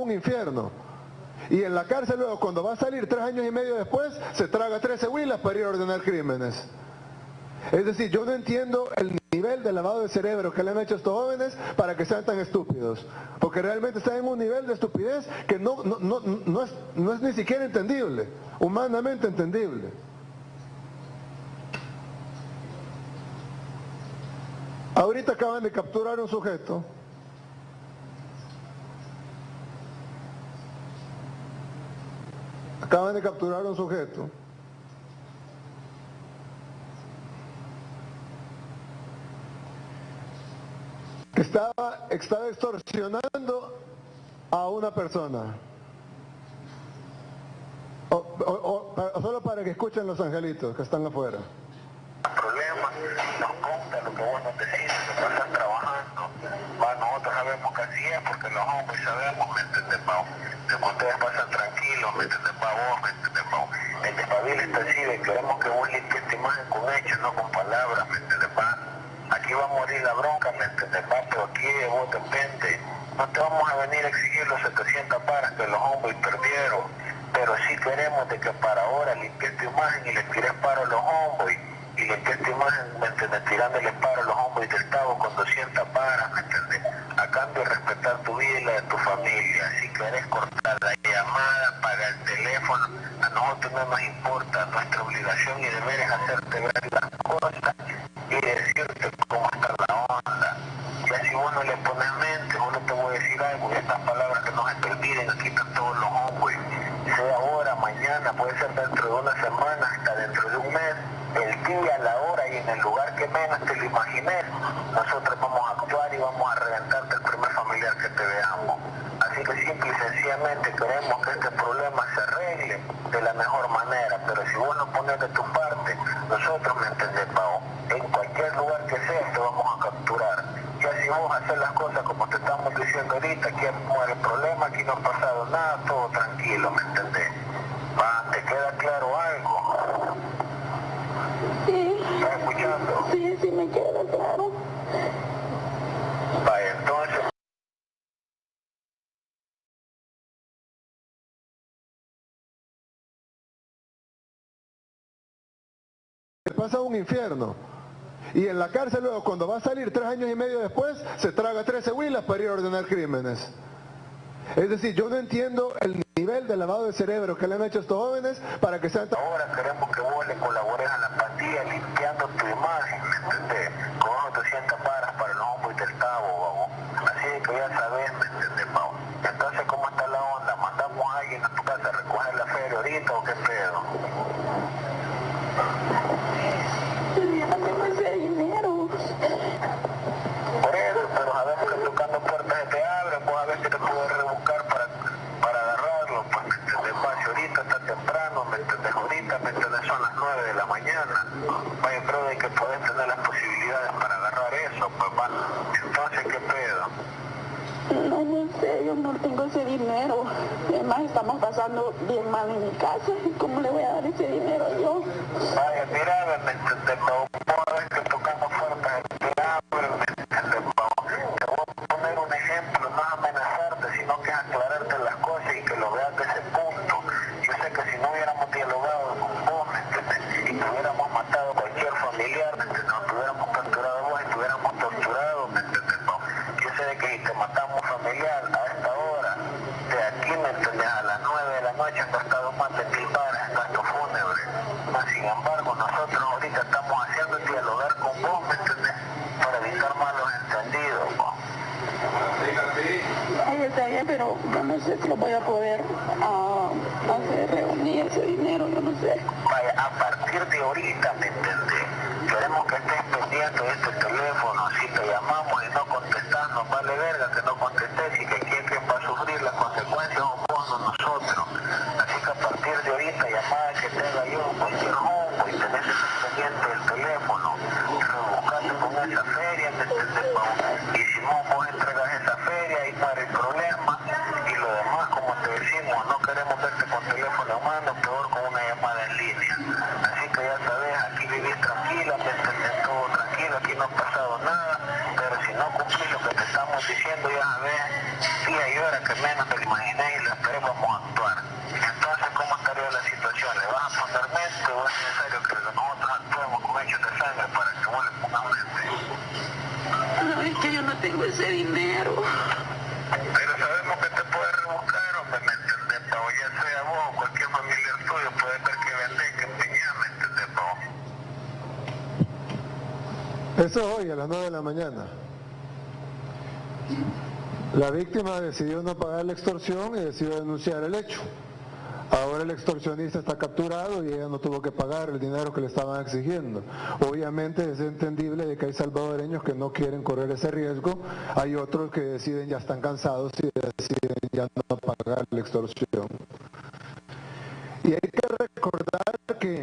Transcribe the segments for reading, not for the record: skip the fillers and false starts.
un infierno. Y en la cárcel luego, cuando va a salir 3 años y medio después, se traga 13 huilas para ir a ordenar crímenes. Es decir, yo no entiendo el nivel de lavado de cerebro que le han hecho a estos jóvenes para que sean tan estúpidos. Porque realmente están en un nivel de estupidez que no es ni siquiera entendible, humanamente entendible. Ahorita acaban de capturar un sujeto que estaba extorsionando a una persona. Solo para que escuchen los angelitos que están afuera. Problemas, nos consta lo que vos nos decís, lo que estás trabajando. Nosotros sabemos que así es, porque los hombres sabemos, ¿me entiendes, Pau? De que ustedes pasan tranquilos, ¿me entiendes, Pau? Vos, ¿me entiendes, Pau? El despabil está así, de queremos que vos limpies esta imagen con hechos, no con palabras, ¿me entiendes, Pau? Aquí va a morir la bronca, ¿me entiendes, Pau? Pero aquí de vos depende. No te vamos a venir a exigir los 700 paras que los hombres perdieron, pero sí queremos de que para ahora limpies tu imagen y le tires paro a los hombres. Y limpiar esta imagen, ¿me entiendes? Tirándole paro a los hombres del Estado con 200 paras, ¿me entiendes? A cambio de respetar tu vida y la de tu familia. Si querés cortar la llamada, pagar el teléfono, a nosotros no nos importa. Nuestra obligación y deber es hacerte ver las cosas y decirte cómo está la onda. Ya si vos no le pones mente, vos no te voy a decir algo, y estas palabras que no se te olviden, aquí están todos los hombres. Sea ahora, mañana, puede ser dentro de una semana, hasta dentro de un mes. El día, la hora y en el lugar que menos te lo imagines, nosotros vamos a actuar y vamos a reventarte el primer familiar que te veamos. Así que simple y sencillamente queremos que este problema se arregle de la mejor manera, pero si vos no pones de tu parte, nosotros, ¿me entendés, Pau? En cualquier lugar que sea te vamos a capturar. Ya si vos haces las cosas como te estamos diciendo ahorita, aquí muere el problema, aquí no ha pasado nada, todo tranquilo, ¿me entendés? ¿Te queda claro algo? Sí. ¿Estás escuchando? Sí, me queda claro. Vaya, entonces... Pasa un infierno. Y en la cárcel luego, cuando va a salir 3 años y medio después, se traga 13 huilas para ir a ordenar crímenes. Es decir, yo no entiendo el nivel de lavado de cerebro que le han hecho a estos jóvenes para que sean... Ahora queremos que vos le colabores a la pandilla limpiando tu imagen, ¿me entendés? Con unos 200 paras para los hombres del Tabo, babo. Así que ya sabes, ¿me entendés, Pau? Entonces, ¿cómo está la onda? ¿Mandamos a alguien a tu casa a recoger la feria ahorita o qué pedo? Ya no tengo ese dinero. Por eso, pero sabemos que tocando puertas se te abren, vos a ver que te puedes rebuscar para agarrarlo, pues, ¿me entendés? Vaya, ahorita está temprano, ¿me entendés? Ahorita, ¿me entendés? Son las 9 de la mañana. Vaya, creo de que podés tener las posibilidades para agarrar eso, pues, va. Entonces, ¿qué pedo? No sé, yo no tengo ese dinero. Además, estamos pasando bien mal en mi casa. ¿Cómo le voy a dar ese dinero yo? Vaya, mira, ¿me entendés? Vos a ver que tocando puertas se te abren, ¿me entendés? Te voy a poner un ejemplo, no es amenazarte, sino que es aclararte las cosas y que lo veas de ese punto. Yo sé que si no hubiéramos dialogado con vos, ¿me entendés? Y te hubiéramos matado a cualquier familiar, ¿me entendés? Nos hubiéramos capturado vos y te hubiéramos torturado, ¿me entendés? Yo sé de que si te matamos familiar a esta hora, de aquí, ¿me entendés? A las 9 de la noche han gastado más de 1000 bares en gasto fúnebre. Sin embargo, nosotros ahorita estamos haciendo dialogar con vos, ¿me entendés? Para evitar malos entendidos, ¿no? Ay, está bien, pero yo no sé si lo voy a poder hacer reunir ese dinero, yo no sé. Vaya, a partir de ahorita, ¿me entendés? Queremos que estés pendiente de este teléfono. Si te llamamos y no contestás, nos vale verga que no contestes y que quien va a sufrir las consecuencias o vos o nosotros. Así que a partir de ahorita, llamada que te haga yo, cualquier hombre, y tenés ese pendiente del teléfono, rebuscate con esa feria, ¿me entendés, Pau? Y si no, vos entregas esa feria y para el problema. Y lo demás, como te decimos, no queremos verte con teléfono en mano, peor con una llamada en línea. Así que ya sabes, aquí vivís tranquila, ¿me entendés? Todo tranquilo, aquí no ha pasado nada, pero si no cumplís lo que te estamos diciendo, ya sabes, sí hay horas que menos te lo imaginé y después vamos a actuar. Entonces, ¿cómo estaría la situación? ¿Le vas a poner mente o es necesario que nosotros actuemos con hechos de sangre para que vos le pongas mente? No, es que yo no tengo ese dinero. Pero sabemos que te puedes rebuscar, hombre, ¿me entendés, Pau? Ya sea vos o cualquier familiar tuyo, puede ser que vendés, que empeñás, ¿me entendés, Pau? Eso es hoy a las 9 de la mañana. La víctima decidió no pagar la extorsión y decidió denunciar el hecho. Ahora el extorsionista está capturado y ella no tuvo que pagar el dinero que le estaban exigiendo. Obviamente es entendible de que hay salvadoreños que no quieren correr ese riesgo, hay otros que deciden, ya están cansados y deciden ya no pagar la extorsión. Y hay que recordar que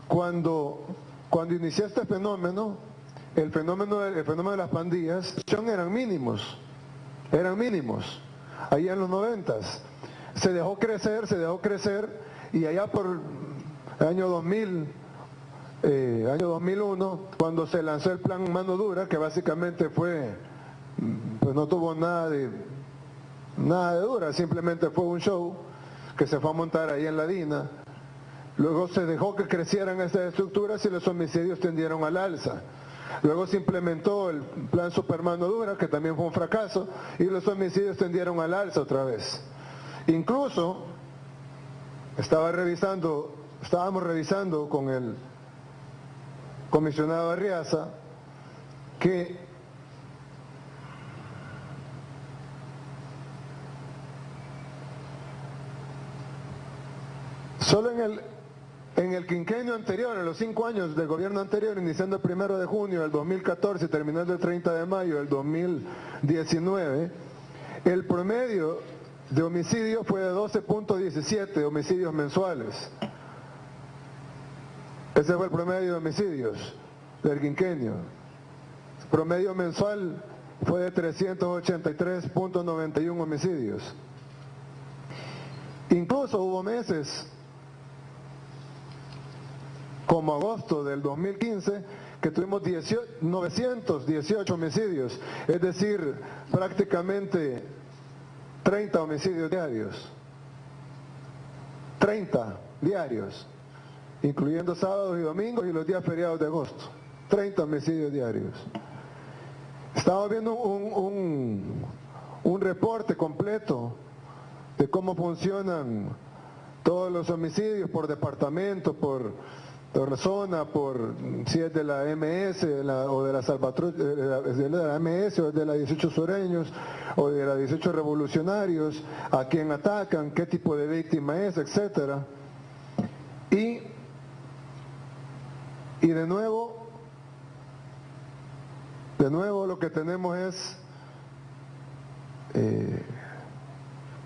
cuando inició este fenómeno, el fenómeno de las pandillas eran mínimos, ahí en los 90s. Se dejó crecer y allá por el año 2000, año 2001, cuando se lanzó el plan Mano Dura, que básicamente fue, pues no tuvo nada de dura, simplemente fue un show que se fue a montar ahí en la DINA. Luego se dejó que crecieran estas estructuras y los homicidios tendieron al alza. Luego se implementó el plan Super Mano Dura, que también fue un fracaso, y los homicidios tendieron al alza otra vez. Incluso estábamos revisando con el comisionado Arriaza que solo en el quinquenio anterior, en los 5 años del gobierno anterior, iniciando el 1 de junio del 2014 y terminando el 30 de mayo del 2019, el promedio de homicidio fue de 12.17 homicidios mensuales. Ese fue el promedio de homicidios del quinquenio. El promedio mensual fue de 383.91 homicidios. Incluso hubo meses, como agosto del 2015, que tuvimos 918 homicidios, es decir, prácticamente 30 homicidios diarios, 30 diarios, incluyendo sábados y domingos y los días feriados de agosto, 30 homicidios diarios. Estamos viendo un reporte completo de cómo funcionan todos los homicidios por departamento, por zona, por si es de la MS o de la Salvatrucha, de la MS o de la 18 Sureños o de la 18 Revolucionarios, a quién atacan, qué tipo de víctima es, etcétera. Y de nuevo lo que tenemos es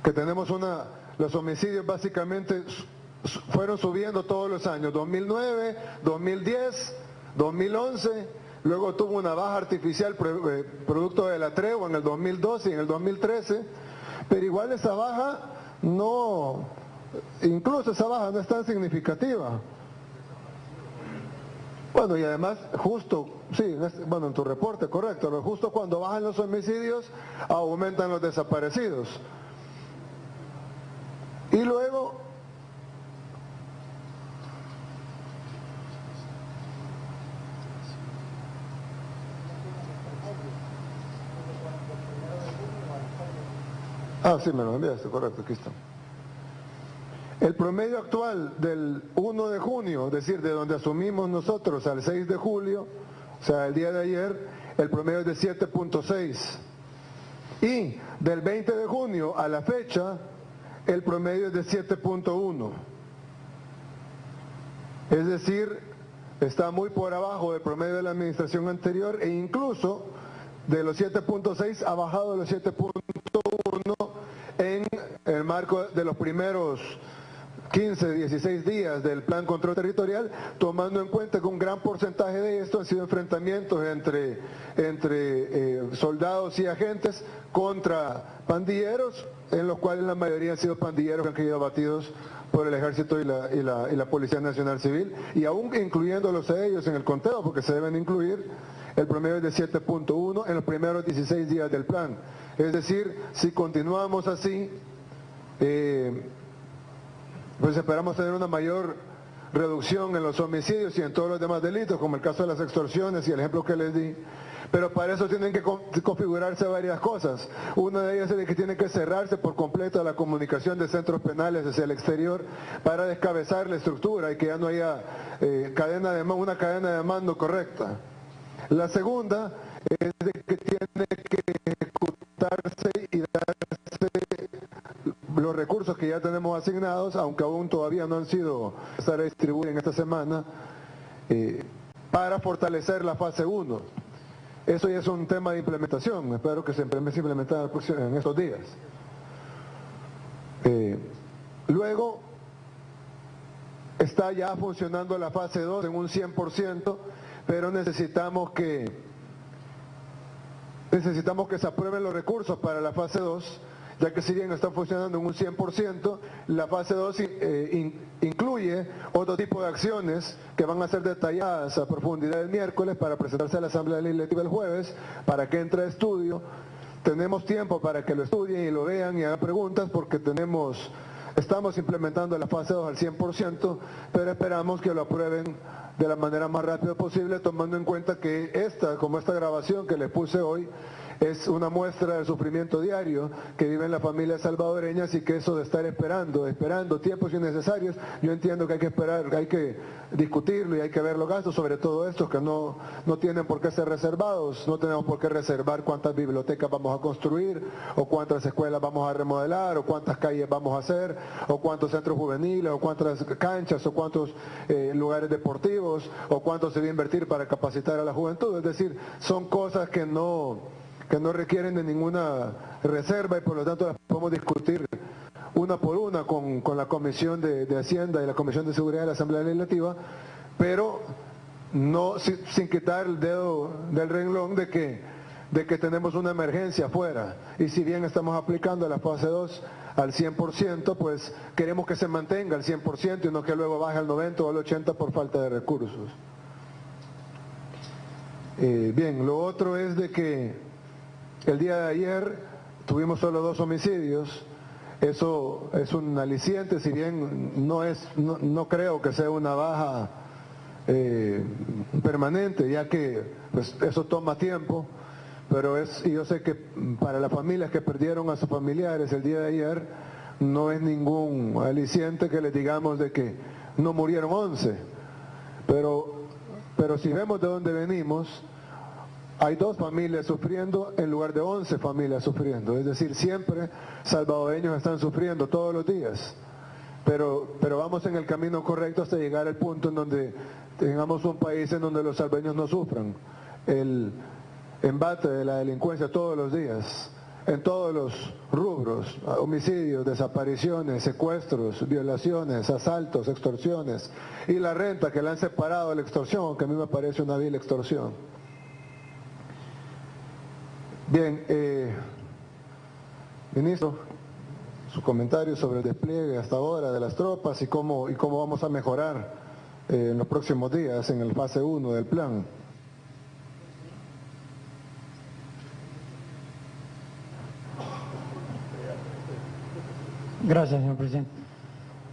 que tenemos los homicidios básicamente fueron subiendo todos los años, 2009, 2010, 2011, luego tuvo una baja artificial producto de la tregua en el 2012 y en el 2013, pero igual esa baja no es tan significativa. Bueno, y además justo, sí, en tu reporte, correcto, pero justo cuando bajan los homicidios, aumentan los desaparecidos. Y luego sí, me lo enviaste, correcto, aquí está. El promedio actual del 1 de junio, es decir, de donde asumimos nosotros al 6 de julio, o sea, el día de ayer, el promedio es de 7.6. Y del 20 de junio a la fecha, el promedio es de 7.1. Es decir, está muy por abajo del promedio de la administración anterior e incluso de los 7.6 ha bajado de los 7.1 en el marco de los primeros 15, 16 días del plan control territorial, tomando en cuenta que un gran porcentaje de esto han sido enfrentamientos entre soldados y agentes contra pandilleros, en los cuales la mayoría han sido pandilleros que han quedado abatidos por el Ejército y la Policía Nacional Civil, y aún incluyéndolos a ellos en el conteo, porque se deben incluir, el promedio es de 7.1 en los primeros 16 días del plan. Es decir, si continuamos así, pues esperamos tener una mayor reducción en los homicidios y en todos los demás delitos, como el caso de las extorsiones y el ejemplo que les di. Pero para eso tienen que configurarse varias cosas. Una de ellas es de que tiene que cerrarse por completo la comunicación de centros penales hacia el exterior para descabezar la estructura y que ya no haya una cadena de mando correcta. La segunda es de que tiene que ejecutarse y darse los recursos que ya tenemos asignados, aunque aún todavía no han sido distribuidos en esta semana, para fortalecer la fase 1. Eso ya es un tema de implementación, espero que se implemente en estos días. Luego, está ya funcionando la fase 2 en un 100%, pero necesitamos que se aprueben los recursos para la fase 2, ya que si bien está funcionando en un 100%, la fase 2 incluye otro tipo de acciones que van a ser detalladas a profundidad el miércoles para presentarse a la Asamblea Legislativa el jueves, para que entre a estudio. Tenemos tiempo para que lo estudien y lo vean y hagan preguntas porque estamos implementando la fase 2 al 100%, pero esperamos que lo aprueben de la manera más rápida posible, tomando en cuenta que esta grabación que les puse hoy, es una muestra del sufrimiento diario que viven las familias salvadoreñas y que eso de estar esperando tiempos innecesarios, yo entiendo que hay que esperar, hay que discutirlo y hay que ver los gastos, sobre todo estos que no tienen por qué ser reservados, no tenemos por qué reservar cuántas bibliotecas vamos a construir, o cuántas escuelas vamos a remodelar, o cuántas calles vamos a hacer, o cuántos centros juveniles, o cuántas canchas, o cuántos lugares deportivos, o cuánto se va a invertir para capacitar a la juventud. Es decir, son cosas que no requieren de ninguna reserva y por lo tanto las podemos discutir una por una con la Comisión de Hacienda y la Comisión de Seguridad de la Asamblea Legislativa, pero no sin quitar el dedo del renglón de que tenemos una emergencia afuera. Y si bien estamos aplicando la fase 2 al 100%, pues queremos que se mantenga al 100% y no que luego baje al 90 o al 80 por falta de recursos. Bien, lo otro es de que el día de ayer tuvimos solo 2 homicidios. Eso es un aliciente, si bien no creo que sea una baja permanente, ya que pues, eso toma tiempo, pero yo sé que para las familias que perdieron a sus familiares el día de ayer, no es ningún aliciente que les digamos de que no murieron 11, pero si vemos de dónde venimos, hay 2 familias sufriendo en lugar de 11 familias sufriendo. Es decir, siempre salvadoreños están sufriendo todos los días. Pero vamos en el camino correcto hasta llegar al punto en donde tengamos un país en donde los salvadoreños no sufran el embate de la delincuencia todos los días, en todos los rubros: homicidios, desapariciones, secuestros, violaciones, asaltos, extorsiones, y la renta que le han separado a la extorsión, aunque a mí me parece una vil extorsión. Bien, ministro, su comentario sobre el despliegue hasta ahora de las tropas y cómo vamos a mejorar en los próximos días en el fase 1 del plan. Gracias, señor presidente.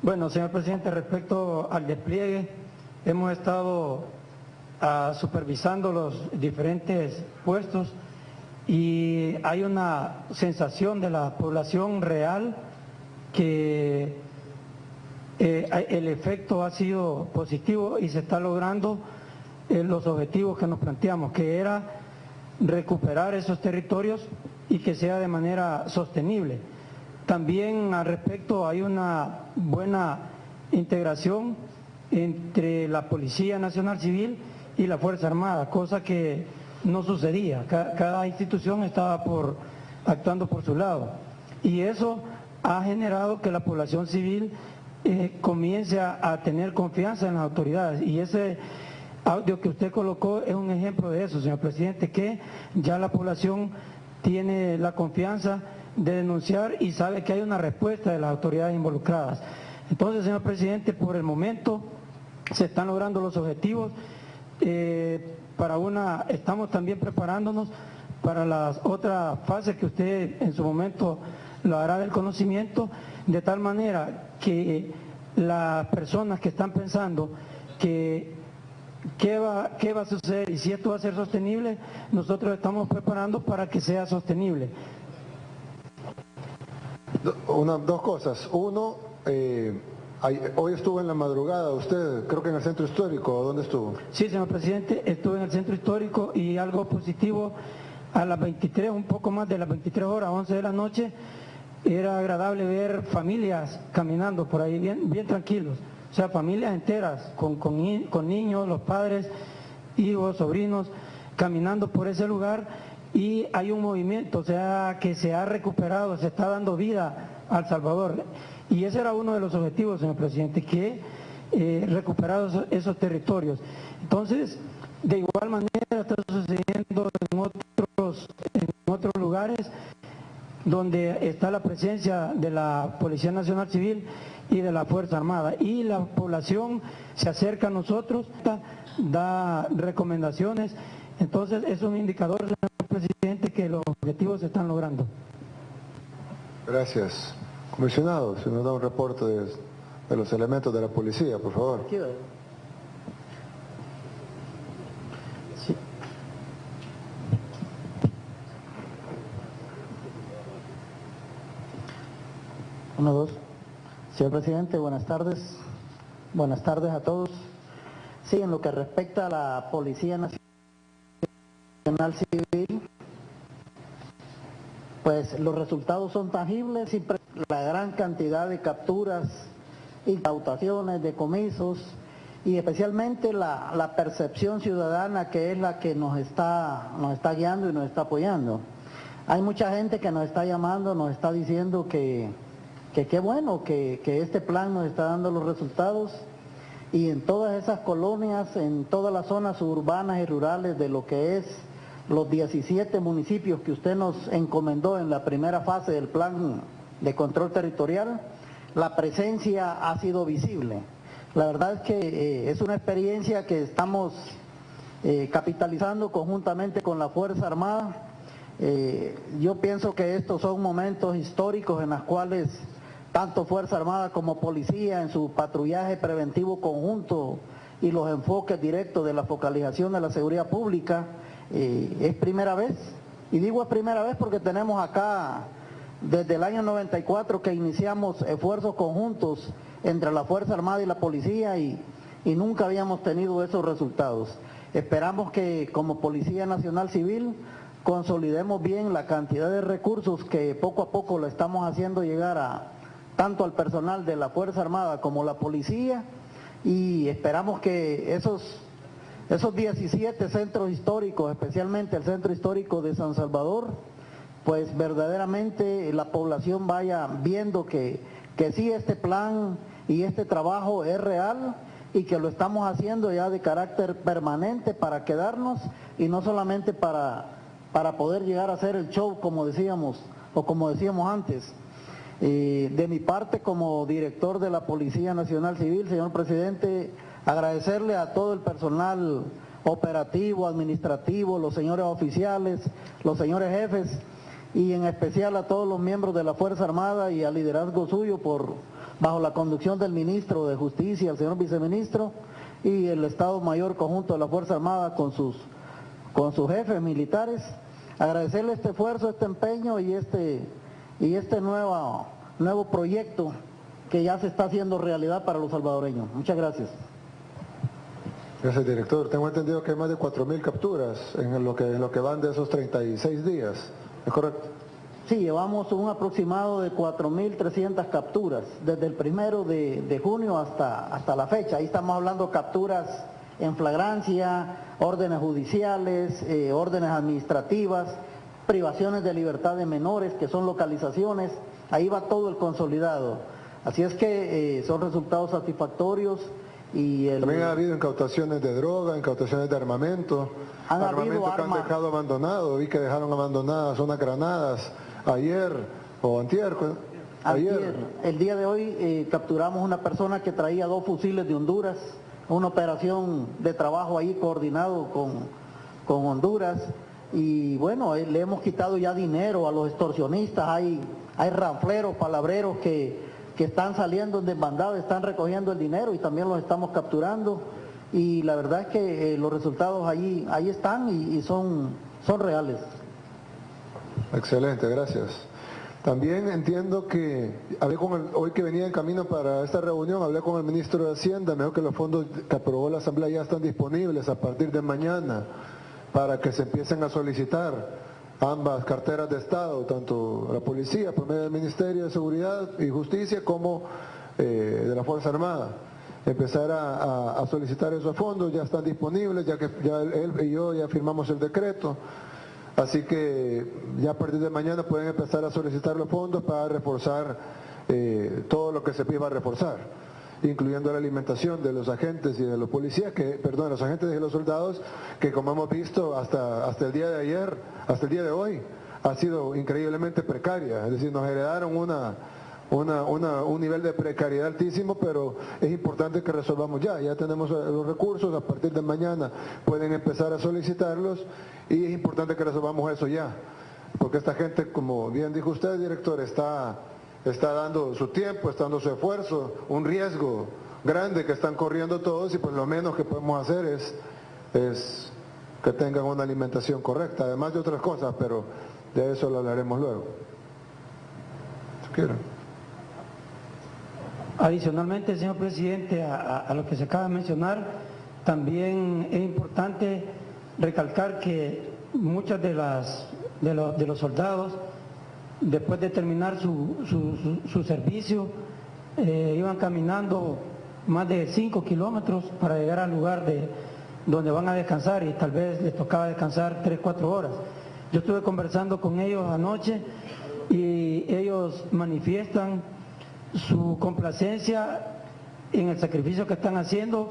Bueno, señor presidente, respecto al despliegue, hemos estado supervisando los diferentes puestos y hay una sensación de la población real que el efecto ha sido positivo y se está logrando los objetivos que nos planteamos, que era recuperar esos territorios y que sea de manera sostenible. También al respecto hay una buena integración entre la Policía Nacional Civil y la Fuerza Armada, cosa que no sucedía. Cada institución estaba actuando por su lado. Y eso ha generado que la población civil comience a tener confianza en las autoridades. Y ese audio que usted colocó es un ejemplo de eso, señor presidente, que ya la población tiene la confianza de denunciar y sabe que hay una respuesta de las autoridades involucradas. Entonces, señor presidente, por el momento se están logrando los objetivos. estamos también preparándonos para las otras fases que usted en su momento lo hará del conocimiento, de tal manera que las personas que están pensando que qué va a suceder y si esto va a ser sostenible, nosotros estamos preparando para que sea sostenible. Dos cosas. Uno, hoy estuvo en la madrugada usted, creo que en el centro histórico, ¿dónde estuvo? Sí, señor presidente, estuve en el centro histórico y algo positivo, a las 23, un poco más de las 23 horas, 11 de la noche, era agradable ver familias caminando por ahí bien tranquilos, o sea, familias enteras, con niños, los padres, hijos, sobrinos, caminando por ese lugar, y hay un movimiento, o sea, que se ha recuperado, se está dando vida a El Salvador, y ese era uno de los objetivos, señor presidente, que recuperar esos territorios. Entonces, de igual manera está sucediendo en otros lugares donde está la presencia de la Policía Nacional Civil y de la Fuerza Armada, y la población se acerca a nosotros, da recomendaciones, entonces es un indicador, señor presidente, que los objetivos se están logrando. Gracias. Comisionado, si nos da un reporte de los elementos de la policía, por favor. Sí. Uno, dos. Señor presidente, buenas tardes. Buenas tardes a todos. Sí, en lo que respecta a la Policía Nacional Civil, pues los resultados son tangibles, la gran cantidad de capturas, incautaciones, decomisos y especialmente la percepción ciudadana, que es la que nos está guiando y nos está apoyando. Hay mucha gente que nos está llamando, nos está diciendo que qué bueno que este plan nos está dando los resultados, y en todas esas colonias, en todas las zonas urbanas y rurales de lo que es los 17 municipios que usted nos encomendó en la primera fase del plan de control territorial, la presencia ha sido visible. La verdad es que es una experiencia que estamos capitalizando conjuntamente con la Fuerza Armada. Yo pienso que estos son momentos históricos en los cuales tanto Fuerza Armada como Policía, en su patrullaje preventivo conjunto y los enfoques directos de la focalización de la seguridad pública, es primera vez. Y digo es primera vez porque tenemos acá desde el año 94 que iniciamos esfuerzos conjuntos entre la Fuerza Armada y la Policía, y nunca habíamos tenido esos resultados. Esperamos que como Policía Nacional Civil consolidemos bien la cantidad de recursos que poco a poco lo estamos haciendo llegar tanto al personal de la Fuerza Armada como la Policía, y esperamos que esos 17 centros históricos, especialmente el centro histórico de San Salvador, pues verdaderamente la población vaya viendo que sí, este plan y este trabajo es real y que lo estamos haciendo ya de carácter permanente para quedarnos y no solamente para poder llegar a hacer el show, como decíamos o como decíamos antes. De mi parte, como director de la Policía Nacional Civil, señor presidente, agradecerle a todo el personal operativo, administrativo, los señores oficiales, los señores jefes, y en especial a todos los miembros de la Fuerza Armada y al liderazgo suyo bajo la conducción del ministro de Justicia, el señor viceministro, y el Estado Mayor Conjunto de la Fuerza Armada con sus jefes militares. Agradecerle este esfuerzo, este empeño y este nuevo proyecto que ya se está haciendo realidad para los salvadoreños. Muchas gracias. Gracias, director. Tengo entendido que hay más de 4.000 capturas en lo que van de esos 36 días. ¿Es correcto? Sí, llevamos un aproximado de 4.300 capturas desde el 1 de junio hasta la fecha. Ahí estamos hablando capturas en flagrancia, órdenes judiciales, órdenes administrativas, privaciones de libertad de menores, que son localizaciones. Ahí va todo el consolidado. Así es que son resultados satisfactorios. También ha habido incautaciones de droga, incautaciones de armamento, armamento que han dejado abandonado. Vi que dejaron abandonadas unas granadas ayer o antier. Ayer. El día de hoy capturamos una persona que traía 2 fusiles de Honduras, una operación de trabajo ahí coordinado Honduras. Y bueno, le hemos quitado ya dinero a los extorsionistas, hay ranfleros, palabreros que están saliendo en desbandado, están recogiendo el dinero y también los estamos capturando. Y la verdad es que los resultados ahí están y son reales. Excelente, gracias. También entiendo que hoy que venía en camino para esta reunión, hablé con el ministro de Hacienda, me dijo que los fondos que aprobó la Asamblea ya están disponibles a partir de mañana para que se empiecen a solicitar ambas carteras de Estado, tanto la policía por medio del Ministerio de Seguridad y Justicia como de la Fuerza Armada. Empezar a solicitar esos fondos, ya están disponibles, ya que ya él y yo ya firmamos el decreto. Así que ya a partir de mañana pueden empezar a solicitar los fondos para reforzar todo lo que se iba a reforzar, incluyendo la alimentación de los agentes y de los policías, los agentes y los soldados, que como hemos visto hasta el día de ayer, hasta el día de hoy, ha sido increíblemente precaria. Es decir, nos heredaron un nivel de precariedad altísimo, pero es importante que resolvamos ya tenemos los recursos, a partir de mañana pueden empezar a solicitarlos y es importante que resolvamos eso ya, porque esta gente, como bien dijo usted, director, está dando su tiempo, está dando su esfuerzo, un riesgo grande que están corriendo todos y pues lo menos que podemos hacer es que tengan una alimentación correcta, además de otras cosas, pero de eso lo hablaremos luego. Si quieren. Adicionalmente, señor presidente, a lo que se acaba de mencionar, también es importante recalcar que muchos de los soldados, después de terminar su servicio, iban caminando más de 5 kilómetros para llegar al lugar donde van a descansar y tal vez les tocaba descansar 3-4 horas. Yo estuve conversando con ellos anoche y ellos manifiestan su complacencia en el sacrificio que están haciendo,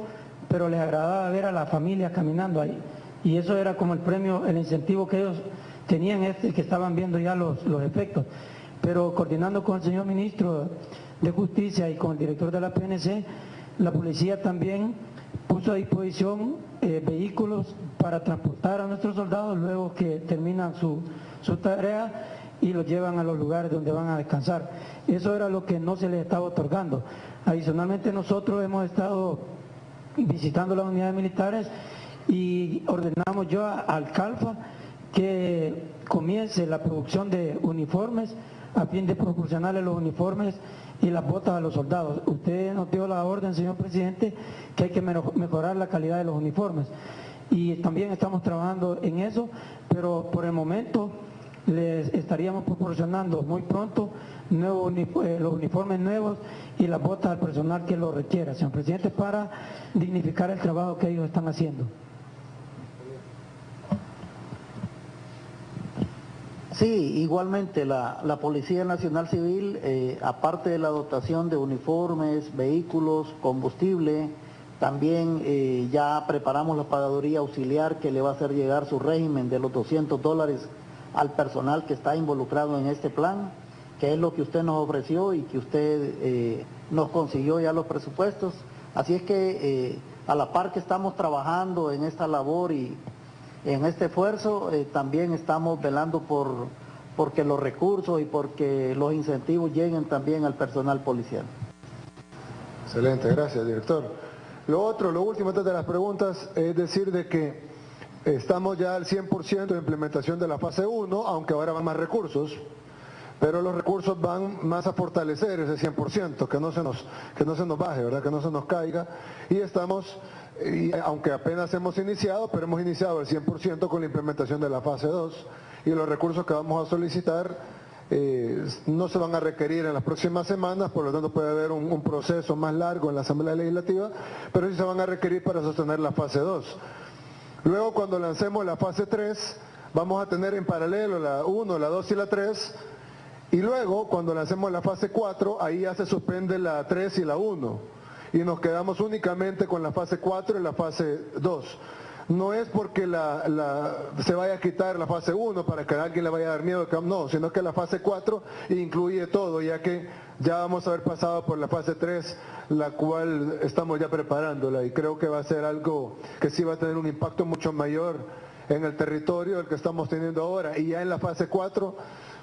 pero les agradaba ver a la familia caminando ahí. Y eso era como el premio, el incentivo que ellos tenían, que estaban viendo ya los efectos. Pero coordinando con el señor ministro de Justicia y con el director de la PNC, la policía también puso a disposición vehículos para transportar a nuestros soldados luego que terminan su tarea y los llevan a los lugares donde van a descansar. Eso era lo que no se les estaba otorgando. Adicionalmente nosotros hemos estado visitando las unidades militares y ordenamos yo al CALFA que comience la producción de uniformes a fin de proporcionarle los uniformes y las botas a los soldados. Usted nos dio la orden, señor presidente, que hay que mejorar la calidad de los uniformes y también estamos trabajando en eso, pero por el momento les estaríamos proporcionando muy pronto los uniformes nuevos y las botas al personal que lo requiera, señor presidente, para dignificar el trabajo que ellos están haciendo. Sí, igualmente la Policía Nacional Civil, aparte de la dotación de uniformes, vehículos, combustible, también ya preparamos la pagaduría auxiliar que le va a hacer llegar su régimen de los $200 al personal que está involucrado en este plan, que es lo que usted nos ofreció y que usted nos consiguió ya los presupuestos. Así es que a la par que estamos trabajando en esta labor y en este esfuerzo, también estamos velando porque los recursos y porque los incentivos lleguen también al personal policial. Excelente, gracias, director. Lo último antes de las preguntas es decir de que estamos ya al 100% de implementación de la fase 1, aunque ahora van más recursos, pero los recursos van más a fortalecer ese 100%, que no se nos baje, ¿verdad? Que no se nos caiga, y estamos, aunque apenas hemos iniciado, pero hemos iniciado el 100% con la implementación de la fase 2, y los recursos que vamos a solicitar no se van a requerir en las próximas semanas, por lo tanto puede haber un proceso más largo en la Asamblea Legislativa, pero sí se van a requerir para sostener la fase 2. Luego, cuando lancemos la fase 3, vamos a tener en paralelo la 1, la 2 y la 3, y luego, cuando lancemos la fase 4, ahí ya se suspende la 3 y la 1, y nos quedamos únicamente con la fase 4 y la fase 2. No es porque se vaya a quitar la fase 1 para que a alguien le vaya a dar miedo, no, sino que la fase 4 incluye todo, ya que ya vamos a haber pasado por la fase 3, la cual estamos ya preparándola, y creo que va a ser algo que sí va a tener un impacto mucho mayor en el territorio el que estamos teniendo ahora, y ya en la fase 4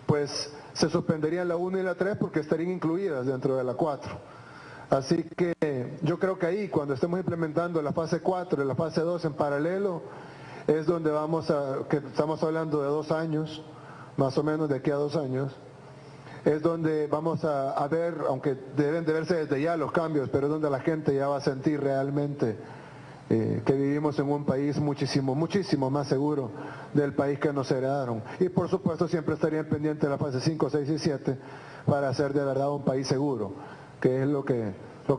pues se suspenderían la 1 y la 3 porque estarían incluidas dentro de la 4. Así que yo creo que ahí, cuando estemos implementando la fase 4 y la fase 2 en paralelo, es donde que estamos hablando de 2 años, más o menos de aquí a 2 años, es donde vamos a ver, aunque deben de verse desde ya los cambios, pero es donde la gente ya va a sentir realmente que vivimos en un país muchísimo más seguro del país que nos heredaron. Y por supuesto siempre estarían pendientes de la fase 5, 6 y 7 para hacer de verdad un país seguro, que es lo que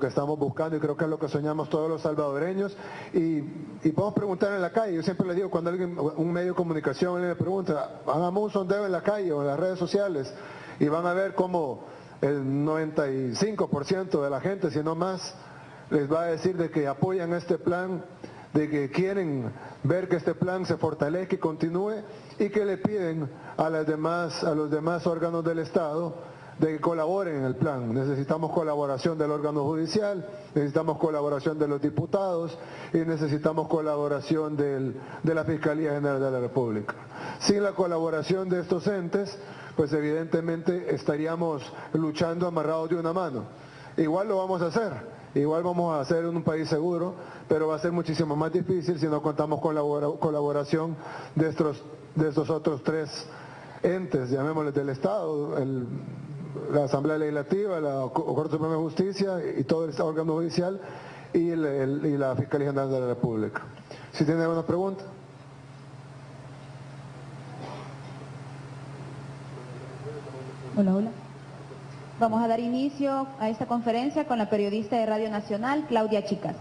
estamos buscando y creo que es lo que soñamos todos los salvadoreños. Y podemos preguntar en la calle. Yo siempre les digo, cuando alguien, un medio de comunicación le pregunta, hagamos un sondeo en la calle o en las redes sociales y van a ver cómo el 95% de la gente, si no más, les va a decir de que apoyan este plan, de que quieren ver que este plan se fortalezca y continúe, y que le piden a los demás órganos del Estado de que colaboren en el plan. Necesitamos colaboración del órgano judicial, necesitamos colaboración de los diputados y necesitamos colaboración de la Fiscalía General de la República. Sin la colaboración de estos entes, pues evidentemente estaríamos luchando amarrados de una mano. Igual lo vamos a hacer. Igual vamos a hacer un país seguro, pero va a ser muchísimo más difícil si no contamos con la colaboración de estos otros 3 entes, llamémosles del Estado, la Asamblea Legislativa, la Corte Suprema de Justicia y todo el órgano judicial y la Fiscalía General de la República. ¿Si tienen alguna pregunta? Hola. Vamos a dar inicio a esta conferencia con la periodista de Radio Nacional, Claudia Chicas.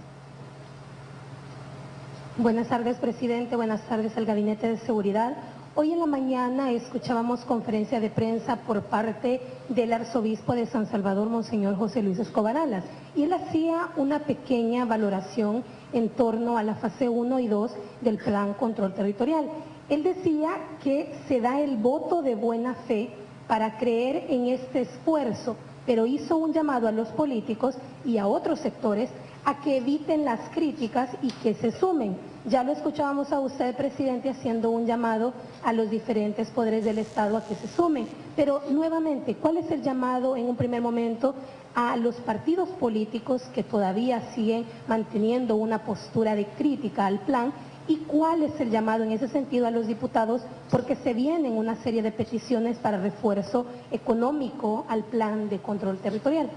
Buenas tardes, presidente. Buenas tardes al Gabinete de Seguridad. Hoy en la mañana escuchábamos conferencia de prensa por parte del arzobispo de San Salvador, Monseñor José Luis Escobar Alas, y él hacía una pequeña valoración en torno a la fase 1 y 2 del Plan Control Territorial. Él decía que se da el voto de buena fe para creer en este esfuerzo, pero hizo un llamado a los políticos y a otros sectores a que eviten las críticas y que se sumen. Ya lo escuchábamos a usted, presidente, haciendo un llamado a los diferentes poderes del Estado a que se sumen. Pero nuevamente, ¿cuál es el llamado en un primer momento a los partidos políticos que todavía siguen manteniendo una postura de crítica al plan? ¿Y cuál es el llamado en ese sentido a los diputados? Porque se vienen una serie de peticiones para refuerzo económico al plan de control territorial.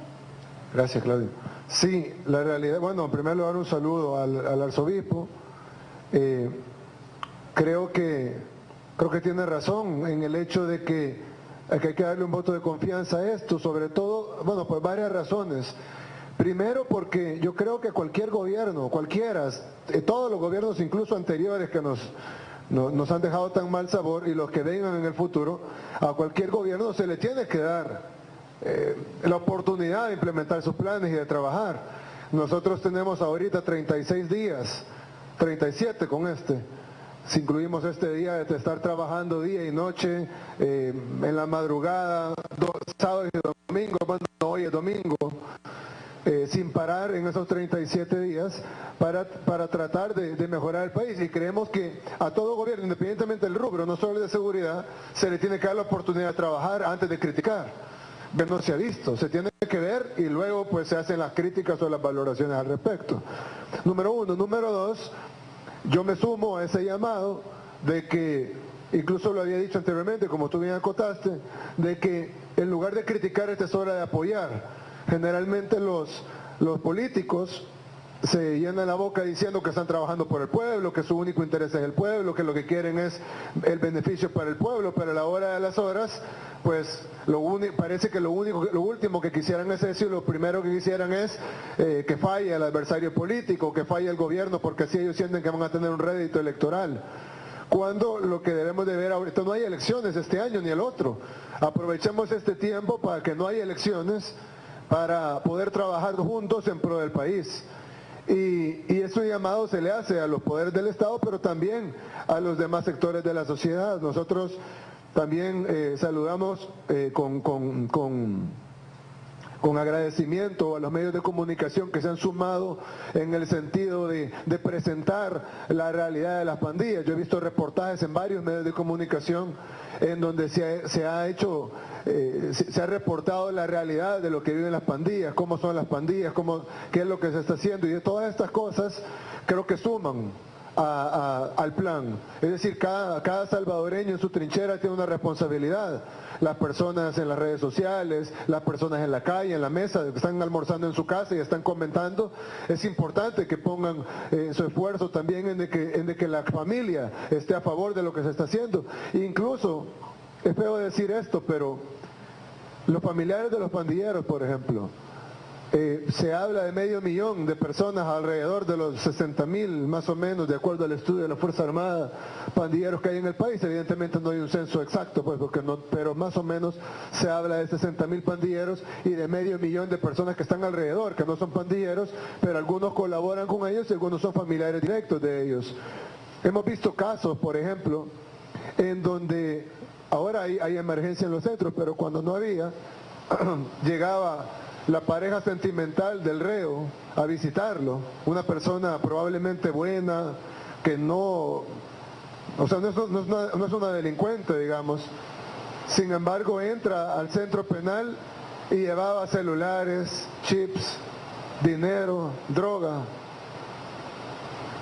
Gracias, Claudio. Sí, la realidad, bueno, en primer lugar un saludo al arzobispo. Creo que tiene razón en el hecho de que hay que darle un voto de confianza a esto, sobre todo, bueno, por varias razones. Primero porque yo creo que cualquier gobierno, cualquiera, todos los gobiernos incluso anteriores que nos han dejado tan mal sabor y los que vengan en el futuro, a cualquier gobierno se le tiene que dar la oportunidad de implementar sus planes y de trabajar. Nosotros tenemos ahorita 36 días, 37 con si incluimos este día de estar trabajando día y noche, en la madrugada, sábado y domingo, bueno, hoy es domingo, sin parar en esos 37 días para tratar de mejorar el país. Y creemos que a todo gobierno, independientemente del rubro, no solo el de seguridad, se le tiene que dar la oportunidad de trabajar antes de criticar. No se ha visto, se tiene que ver y luego pues se hacen las críticas o las valoraciones al respecto. Número 1. Número 2, yo me sumo a ese llamado de que, incluso lo había dicho anteriormente, como tú bien acotaste, de que en lugar de criticar es hora de apoyar. Generalmente los políticos se llenan la boca diciendo que están trabajando por el pueblo, que su único interés es el pueblo, que lo que quieren es el beneficio para el pueblo, pero a la hora de las horas, pues parece que lo último que quisieran es eso, y lo primero que quisieran es que falle el adversario político, que falle el gobierno, porque así ellos sienten que van a tener un rédito electoral. Cuando lo que debemos de ver ahorita, no hay elecciones este año ni el otro. Aprovechemos este tiempo para que no haya elecciones, para poder trabajar juntos en pro del país. Y ese llamado se le hace a los poderes del Estado, pero también a los demás sectores de la sociedad. Nosotros también saludamos con con agradecimiento a los medios de comunicación que se han sumado en el sentido de presentar la realidad de las pandillas. Yo he visto reportajes en varios medios de comunicación en donde se ha reportado la realidad de lo que viven las pandillas, cómo son las pandillas, qué es lo que se está haciendo, y de todas estas cosas creo que suman al plan. Es decir, cada salvadoreño en su trinchera tiene una responsabilidad. Las personas en las redes sociales, las personas en la calle, en la mesa, que están almorzando en su casa y están comentando, es importante que pongan su esfuerzo también en de que la familia esté a favor de lo que se está haciendo. Incluso, es feo decir esto, pero los familiares de los pandilleros, por ejemplo, se habla de 500,000 de personas, alrededor de los 60,000 más o menos, de acuerdo al estudio de la Fuerza Armada, pandilleros que hay en el país. Evidentemente no hay un censo exacto, pues, pero más o menos se habla de 60,000 pandilleros y de 500,000 de personas que están alrededor, que no son pandilleros, pero algunos colaboran con ellos y algunos son familiares directos de ellos. Hemos visto casos, por ejemplo, en donde ahora hay emergencia en los centros, pero cuando no había, llegaba la pareja sentimental del reo a visitarlo, una persona probablemente buena, que no es una delincuente, digamos. Sin embargo, entra al centro penal y llevaba celulares, chips, dinero, droga.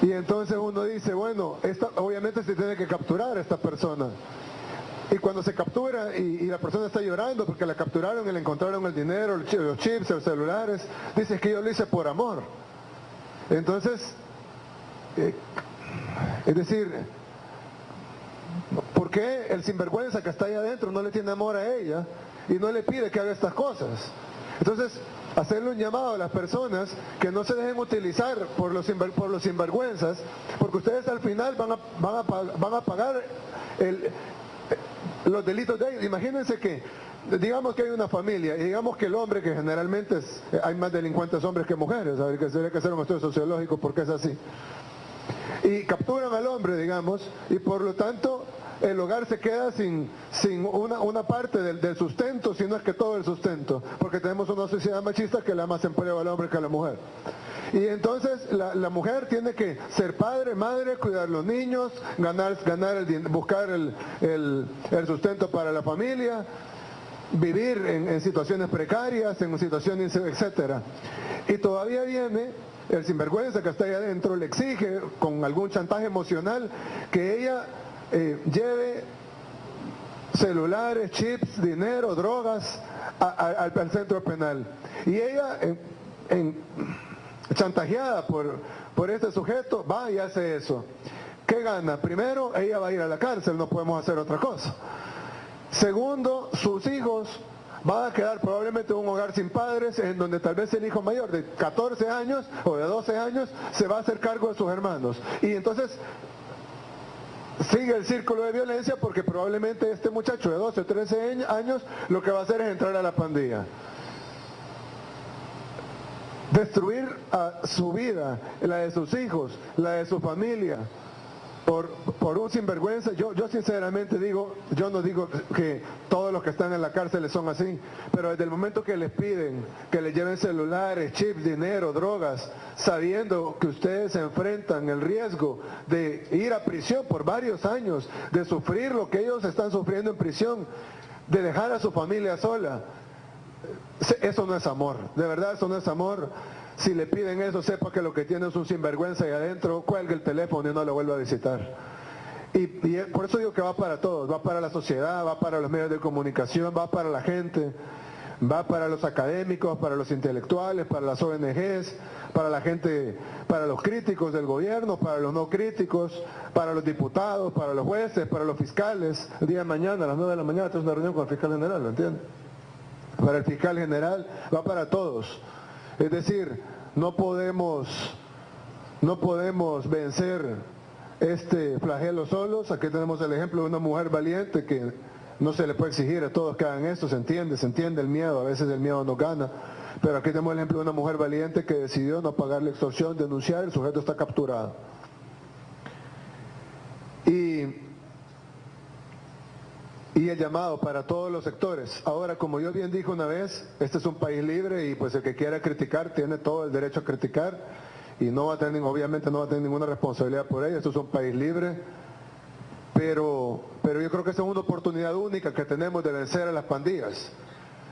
Y entonces uno dice, bueno, obviamente se tiene que capturar a esta persona. Y cuando se captura y la persona está llorando porque la capturaron y le encontraron el dinero, los chips, los celulares, dice que yo lo hice por amor. Entonces, es decir, ¿por qué el sinvergüenza que está ahí adentro no le tiene amor a ella y no le pide que haga estas cosas? Entonces, hacerle un llamado a las personas que no se dejen utilizar por los sinvergüenzas, porque ustedes al final van a pagar los delitos de ellos. Imagínense que, digamos que hay una familia, y digamos que el hombre, que generalmente hay más delincuentes hombres que mujeres, habría que hacer un estudio sociológico porque es así, y capturan al hombre, digamos, y por lo tanto el hogar se queda sin una parte del sustento, si no es que todo el sustento, porque tenemos una sociedad machista que le da más empleo al hombre que a la mujer. Y entonces la mujer tiene que ser padre, madre, cuidar los niños, buscar el sustento para la familia, vivir en situaciones precarias, en situaciones, etcétera. Y todavía viene el sinvergüenza que está ahí adentro, le exige con algún chantaje emocional que ella lleve celulares, chips, dinero, drogas al centro penal. Y ella, chantajeada por este sujeto, va y hace eso. ¿Qué gana? Primero, ella va a ir a la cárcel, no podemos hacer otra cosa. Segundo, sus hijos van a quedar probablemente en un hogar sin padres, en donde tal vez el hijo mayor de 14 años o de 12 años se va a hacer cargo de sus hermanos. Y entonces sigue el círculo de violencia, porque probablemente este muchacho de 12 o 13 años lo que va a hacer es entrar a la pandilla. Destruir a su vida, la de sus hijos, la de su familia, por un sinvergüenza. Yo sinceramente digo, yo no digo que todos los que están en la cárcel son así, pero desde el momento que les piden que les lleven celulares, chips, dinero, drogas, sabiendo que ustedes se enfrentan el riesgo de ir a prisión por varios años, de sufrir lo que ellos están sufriendo en prisión, de dejar a su familia sola, eso no es amor, de verdad eso no es amor. Si le piden eso, sepa que lo que tiene es un sinvergüenza ahí adentro, cuelgue el teléfono y no lo vuelva a visitar. Y por eso digo que va para todos, va para la sociedad, va para los medios de comunicación, va para la gente, va para los académicos, para los intelectuales, para las ONGs, para la gente, para los críticos del gobierno, para los no críticos, para los diputados, para los jueces, para los fiscales. El día de mañana, a las 9 de la mañana, tengo una reunión con el fiscal general, ¿lo entienden? Para el fiscal general, va para todos. Es decir, no podemos vencer este flagelo solos. Aquí tenemos el ejemplo de una mujer valiente que no se le puede exigir a todos que hagan esto, se entiende el miedo, a veces el miedo no gana, pero aquí tenemos el ejemplo de una mujer valiente que decidió no pagar la extorsión, denunciar, el sujeto está capturado. Y y el llamado para todos los sectores. Ahora, como yo bien dije una vez, este es un país libre y pues el que quiera criticar tiene todo el derecho a criticar y no va a tener, obviamente no va a tener ninguna responsabilidad por ello. Esto es un país libre, pero yo creo que esta es una oportunidad única que tenemos de vencer a las pandillas.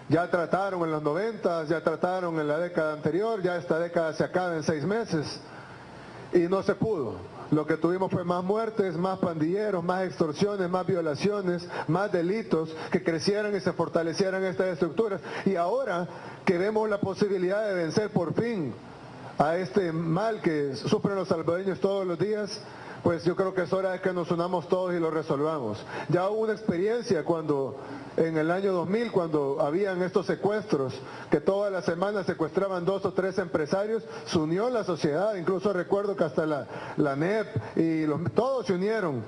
Ya trataron en los 90, ya trataron en la década anterior, ya esta década se acaba en 6 meses y no se pudo. Lo que tuvimos fue más muertes, más pandilleros, más extorsiones, más violaciones, más delitos que crecieran y se fortalecieran estas estructuras. Y ahora que vemos la posibilidad de vencer por fin a este mal que sufren los salvadoreños todos los días, pues yo creo que es hora de que nos unamos todos y lo resolvamos. Ya hubo una experiencia cuando en el año 2000, cuando habían estos secuestros, que todas las semanas secuestraban 2 o 3 empresarios, se unió la sociedad. Incluso recuerdo que hasta la NEP y todos se unieron,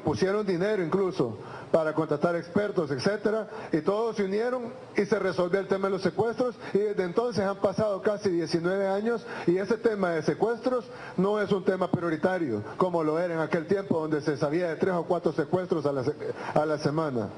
pusieron dinero incluso para contratar expertos, etcétera, y todos se unieron y se resolvió el tema de los secuestros, y desde entonces han pasado casi 19 años y ese tema de secuestros no es un tema prioritario como lo era en aquel tiempo donde se sabía de 3 o 4 secuestros a la semana.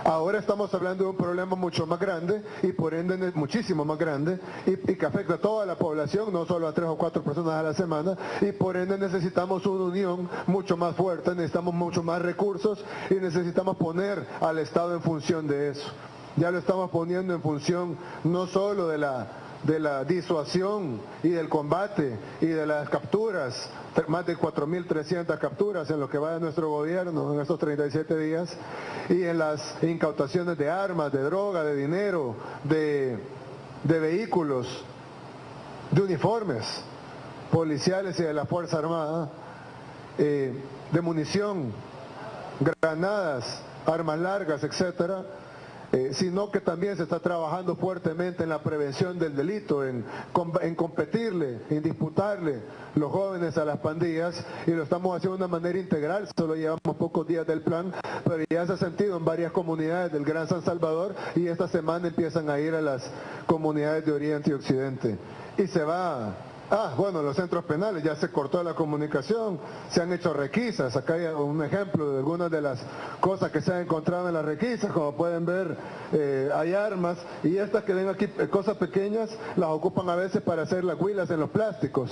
Ahora estamos hablando de un problema mucho más grande y por ende muchísimo más grande y que afecta a toda la población, no solo a 3 o 4 personas a la semana, y por ende necesitamos una unión mucho más fuerte, necesitamos mucho más recursos y necesitamos poner al Estado en función de eso. Ya lo estamos poniendo en función no solo de la disuasión y del combate y de las capturas, más de 4.300 capturas en lo que va de nuestro gobierno en estos 37 días, y en las incautaciones de armas, de droga, de dinero, de vehículos, de uniformes policiales y de la Fuerza Armada, de munición, granadas, armas largas, etcétera. Sino que también se está trabajando fuertemente en la prevención del delito, en competirle, en disputarle los jóvenes a las pandillas, y lo estamos haciendo de una manera integral. Solo llevamos pocos días del plan, pero ya se ha sentido en varias comunidades del Gran San Salvador, y esta semana empiezan a ir a las comunidades de Oriente y Occidente. Y se va... bueno, los centros penales, ya se cortó la comunicación, se han hecho requisas. Acá hay un ejemplo de algunas de las cosas que se han encontrado en las requisas. Como pueden ver, hay armas, y estas que ven aquí, cosas pequeñas, las ocupan a veces para hacer las huilas en los plásticos.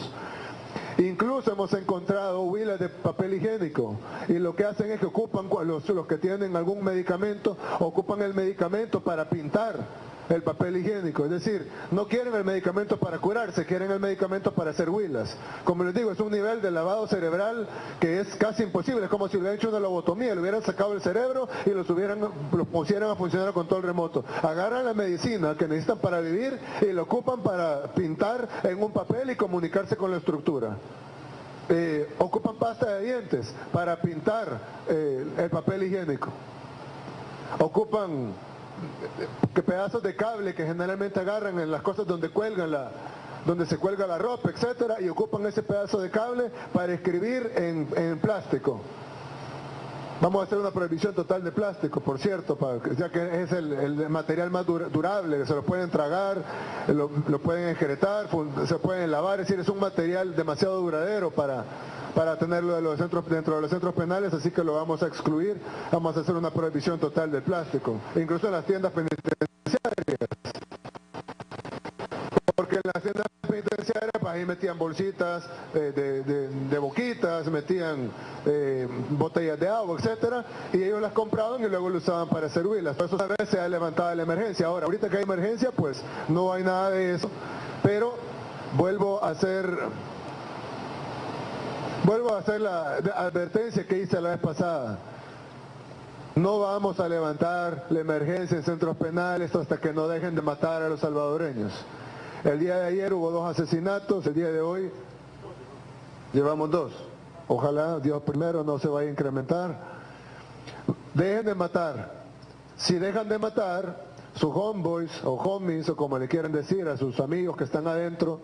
Incluso hemos encontrado huilas de papel higiénico, y lo que hacen es que ocupan, los que tienen algún medicamento, ocupan el medicamento para pintar el papel higiénico. Es decir, no quieren el medicamento para curarse, quieren el medicamento para hacer huilas. Como les digo, es un nivel de lavado cerebral que es casi imposible. Es como si le hubieran hecho una lobotomía, le hubieran sacado el cerebro y los pusieran a funcionar a control remoto. Agarran la medicina que necesitan para vivir y lo ocupan para pintar en un papel y comunicarse con la estructura. Ocupan pasta de dientes para pintar el papel higiénico. Ocupan pedazos de cable que generalmente agarran en las cosas donde se cuelga la ropa, etcétera, y ocupan ese pedazo de cable para escribir en plástico. Vamos a hacer una prohibición total de plástico, por cierto, ya que es el material más durable, que se lo pueden tragar, lo pueden enjeretar, se pueden lavar. Es decir, es un material demasiado duradero para tenerlo dentro de los centros penales, así que lo vamos a excluir. Vamos a hacer una prohibición total del plástico, incluso en las tiendas penitenciarias, porque en las tiendas penitenciarias pues, ahí metían bolsitas de boquitas, metían botellas de agua, etcétera, y ellos las compraban y luego lo usaban para hacer huilas. Por eso a veces se ha levantado la emergencia. Ahorita que hay emergencia, pues no hay nada de eso, pero vuelvo a hacer la advertencia que hice la vez pasada. No vamos a levantar la emergencia en centros penales hasta que no dejen de matar a los salvadoreños. El día de ayer hubo 2 asesinatos, el día de hoy llevamos 2. Ojalá Dios primero no se vaya a incrementar. Dejen de matar. Si dejan de matar, sus homeboys o homies, o como le quieran decir, a sus amigos que están adentro,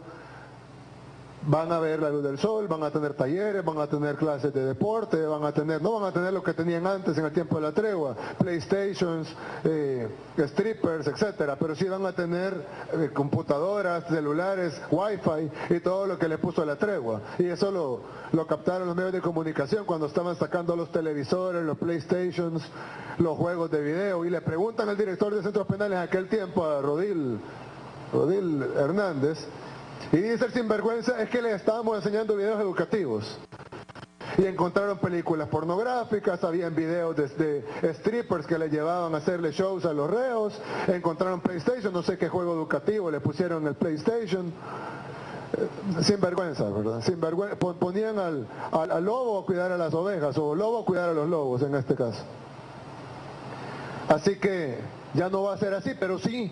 van a ver la luz del sol, van a tener talleres, van a tener clases de deporte, no van a tener lo que tenían antes en el tiempo de la tregua, PlayStations, strippers, etcétera, pero sí van a tener computadoras, celulares, Wi-Fi y todo lo que le puso la tregua. Y eso lo captaron los medios de comunicación cuando estaban sacando los televisores, los PlayStations, los juegos de video, y le preguntan al director de centros penales en aquel tiempo, a Rodil Hernández, y dice el sinvergüenza, es que les estábamos enseñando videos educativos. Y encontraron películas pornográficas, habían videos de strippers que le llevaban a hacerle shows a los reos, encontraron PlayStation, no sé qué juego educativo le pusieron el PlayStation. Sinvergüenza, ¿verdad? Ponían al lobo a cuidar a las ovejas, o lobo a cuidar a los lobos en este caso. Así que ya no va a ser así, pero sí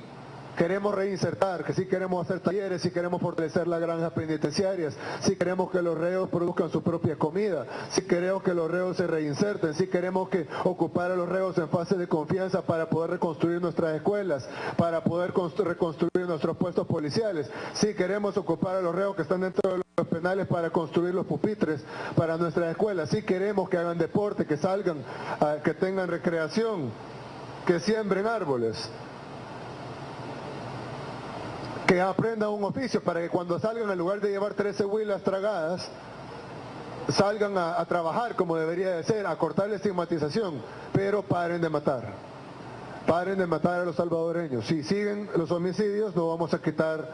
queremos reinsertar, que sí queremos hacer talleres, sí queremos fortalecer las granjas penitenciarias, sí queremos que los reos produzcan su propia comida, sí queremos que los reos se reinserten, sí queremos que ocupar a los reos en fase de confianza para poder reconstruir nuestras escuelas, para poder reconstruir nuestros puestos policiales, sí queremos ocupar a los reos que están dentro de los penales para construir los pupitres para nuestras escuelas, sí queremos que hagan deporte, que salgan, que tengan recreación, que siembren árboles, que aprendan un oficio para que cuando salgan, en lugar de llevar 13 huilas tragadas, salgan a trabajar como debería de ser, a cortar la estigmatización, pero paren de matar a los salvadoreños. Si siguen los homicidios, no vamos a quitar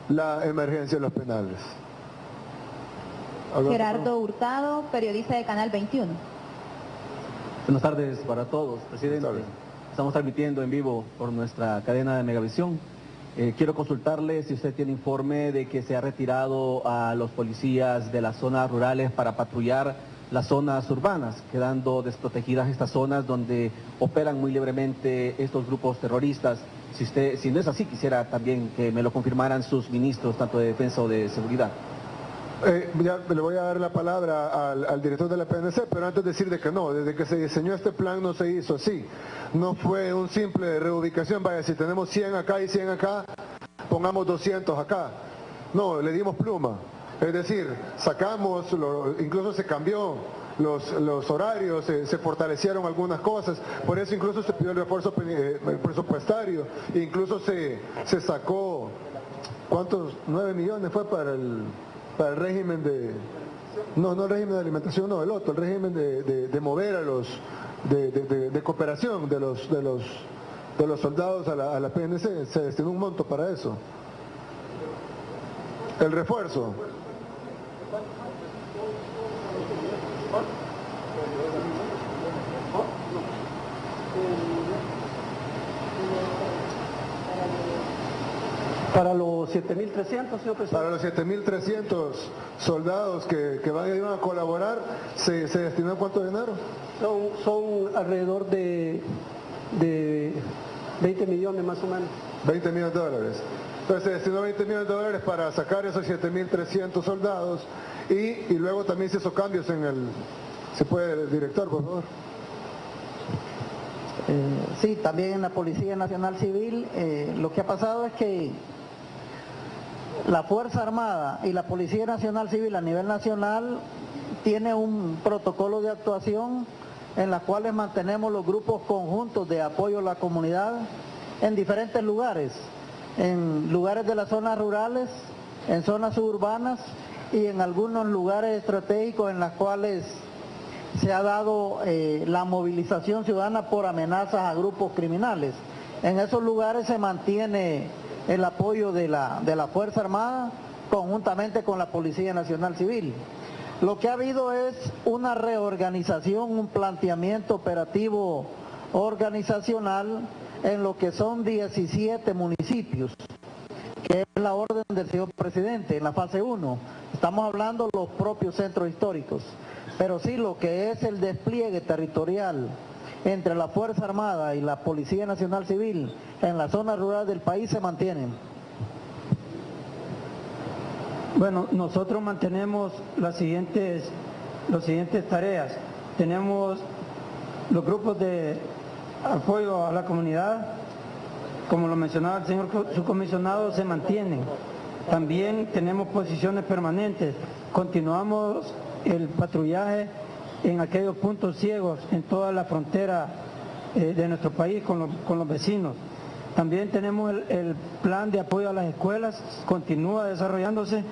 la emergencia en los penales. Gerardo Hurtado, periodista de Canal 21. Buenas tardes para todos, presidente. Estamos transmitiendo en vivo por nuestra cadena de Megavisión. Quiero consultarle si usted tiene informe de que se ha retirado a los policías de las zonas rurales para patrullar las zonas urbanas, quedando desprotegidas estas zonas donde operan muy libremente estos grupos terroristas. Si no es así, quisiera también que me lo confirmaran sus ministros, tanto de defensa o de seguridad. Ya le voy a dar la palabra al director de la PNC, pero antes de decir de que no, desde que se diseñó este plan no se hizo así. No fue un simple reubicación, vaya, si tenemos 100 acá y 100 acá, pongamos 200 acá. No, le dimos pluma. Es decir, sacamos, incluso se cambió los horarios, se fortalecieron algunas cosas, por eso incluso se pidió el refuerzo presupuestario, incluso se sacó, ¿cuántos? 9 millones fue para el régimen de, no el régimen de alimentación, no, el otro, el régimen de mover a los, de cooperación de los soldados a la PNC, se destinó un monto para eso. El refuerzo. Para los 7.300, señor presidente. Para los 7.300 soldados que iban a colaborar, ¿se destinó cuánto dinero? Son alrededor de 20 millones más o menos. 20 millones de dólares. Entonces se destinó 20 millones de dólares para sacar esos 7.300 soldados y luego también se hizo cambios en el... ¿Se puede, director, por favor? Sí, también en la Policía Nacional Civil lo que ha pasado es que la Fuerza Armada y la Policía Nacional Civil a nivel nacional tiene un protocolo de actuación en la cual mantenemos los grupos conjuntos de apoyo a la comunidad en diferentes lugares, en lugares de las zonas rurales, en zonas suburbanas y en algunos lugares estratégicos en los cuales se ha dado la movilización ciudadana por amenazas a grupos criminales. En esos lugares se mantiene el apoyo de la Fuerza Armada conjuntamente con la Policía Nacional Civil. Lo que ha habido es una reorganización, un planteamiento operativo organizacional en lo que son 17 municipios, que es la orden del señor presidente en la fase 1. Estamos hablando de los propios centros históricos. Pero sí, lo que es el despliegue territorial entre la Fuerza Armada y la Policía Nacional Civil en la zona rural del país se mantienen. Bueno, nosotros mantenemos las siguientes tareas. Tenemos los grupos de apoyo a la comunidad, como lo mencionaba el señor subcomisionado, se mantienen. También tenemos posiciones permanentes. Continuamos el patrullaje en aquellos puntos ciegos en toda la frontera de nuestro país con los vecinos. También tenemos el plan de apoyo a las escuelas, continúa desarrollándose,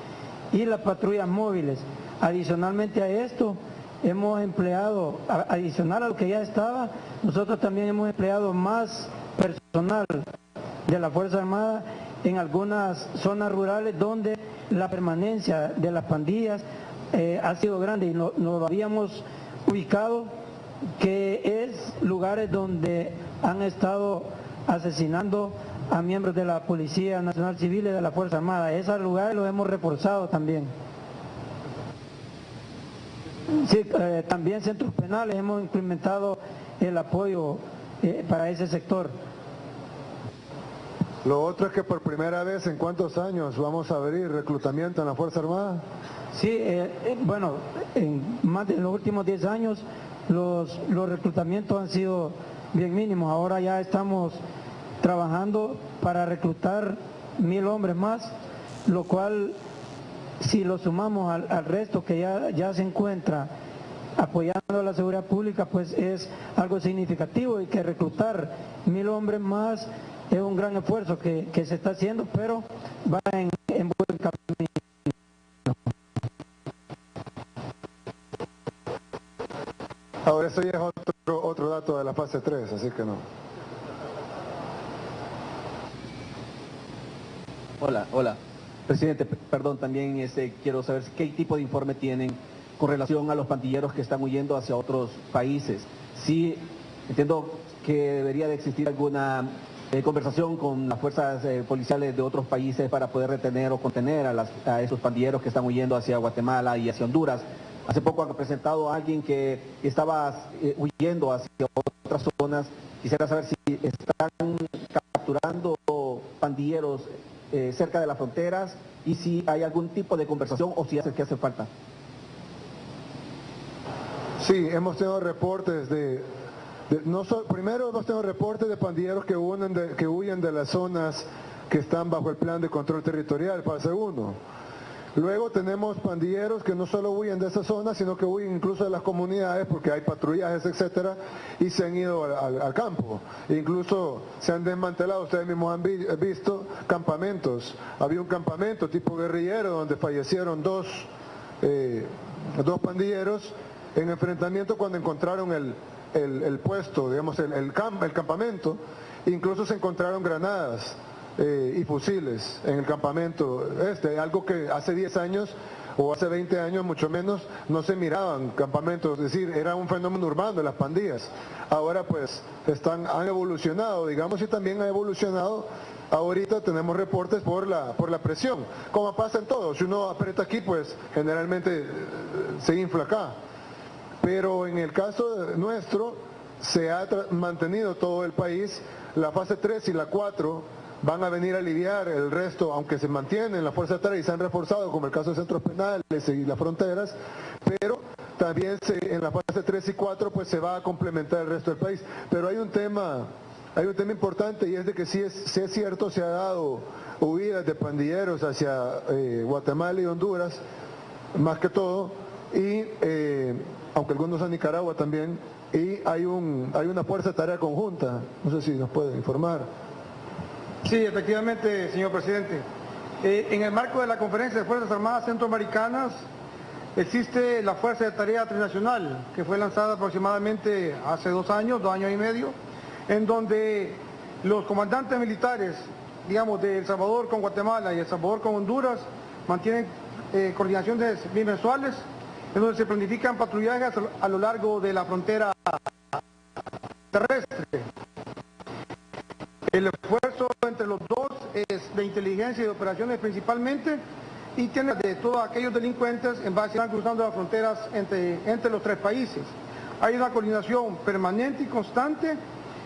y las patrullas móviles. Adicionalmente a esto, hemos empleado, adicional a lo que ya estaba, nosotros también hemos empleado más personal de la Fuerza Armada en algunas zonas rurales donde la permanencia de las pandillas ha sido grande, y nos lo habíamos ubicado, que es lugares donde han estado asesinando a miembros de la Policía Nacional Civil y de la Fuerza Armada. Esos lugares los hemos reforzado también. Sí, también centros penales hemos implementado el apoyo para ese sector. Lo otro es que por primera vez en cuántos años vamos a abrir reclutamiento en la Fuerza Armada. Sí, bueno, en los últimos 10 años los reclutamientos han sido bien mínimos. Ahora ya estamos trabajando para reclutar 1000 hombres más, lo cual, si lo sumamos al resto que ya se encuentra apoyando la seguridad pública, pues es algo significativo, y que reclutar 1000 hombres más es un gran esfuerzo que se está haciendo, pero va en buen camino. Ahora eso ya es otro dato de la fase 3, así que no. Hola. Presidente, perdón, también quiero saber qué tipo de informe tienen con relación a los pandilleros que están huyendo hacia otros países. Sí, entiendo que debería de existir alguna conversación con las fuerzas policiales de otros países para poder retener o contener a esos pandilleros que están huyendo hacia Guatemala y hacia Honduras. Hace poco han presentado a alguien que estaba huyendo hacia otras zonas. Quisiera saber si están capturando pandilleros cerca de las fronteras, y si hay algún tipo de conversación o si hace que hace falta. Sí, hemos tenido reportes primero hemos tenido reportes de pandilleros que huyen de las zonas que están bajo el plan de control territorial, fase 1. Luego tenemos pandilleros que no solo huyen de esas zonas, sino que huyen incluso de las comunidades porque hay patrullajes, etcétera, y se han ido al campo. Incluso se han desmantelado, ustedes mismos han visto campamentos. Había un campamento tipo guerrillero donde fallecieron dos pandilleros en enfrentamiento cuando encontraron el puesto, digamos, el campamento. Incluso se encontraron granadas y fusiles en el campamento algo que hace 10 años o hace 20 años mucho menos no se miraban campamentos, es decir, era un fenómeno urbano de las pandillas. Ahora pues han evolucionado, digamos, y también ha evolucionado. Ahorita tenemos reportes por la presión, como pasa en todo. Si uno aprieta aquí, pues generalmente se infla acá. Pero en el caso nuestro se ha mantenido todo el país. La fase 3 y la 4 van a venir a aliviar el resto, aunque se mantienen las fuerzas aéreas y se han reforzado, como el caso de centros penales y las fronteras, pero también en la fase 3 y 4 pues se va a complementar el resto del país. Pero hay un tema importante, y es de que sí es cierto, se ha dado huidas de pandilleros hacia Guatemala y Honduras, más que todo, y aunque algunos a Nicaragua también, y hay una fuerza de tarea conjunta, no sé si nos puede informar. Sí, efectivamente, señor presidente. En el marco de la Conferencia de Fuerzas Armadas Centroamericanas existe la Fuerza de Tarea Trinacional, que fue lanzada aproximadamente hace 2 años y medio, en donde los comandantes militares, digamos, de El Salvador con Guatemala y El Salvador con Honduras, mantienen coordinaciones bimensuales, en donde se planifican patrullajes a lo largo de la frontera terrestre. El esfuerzo entre los dos es de inteligencia y de operaciones principalmente, y tiene de todos aquellos delincuentes en base a cruzando las fronteras entre los 3 países. Hay una coordinación permanente y constante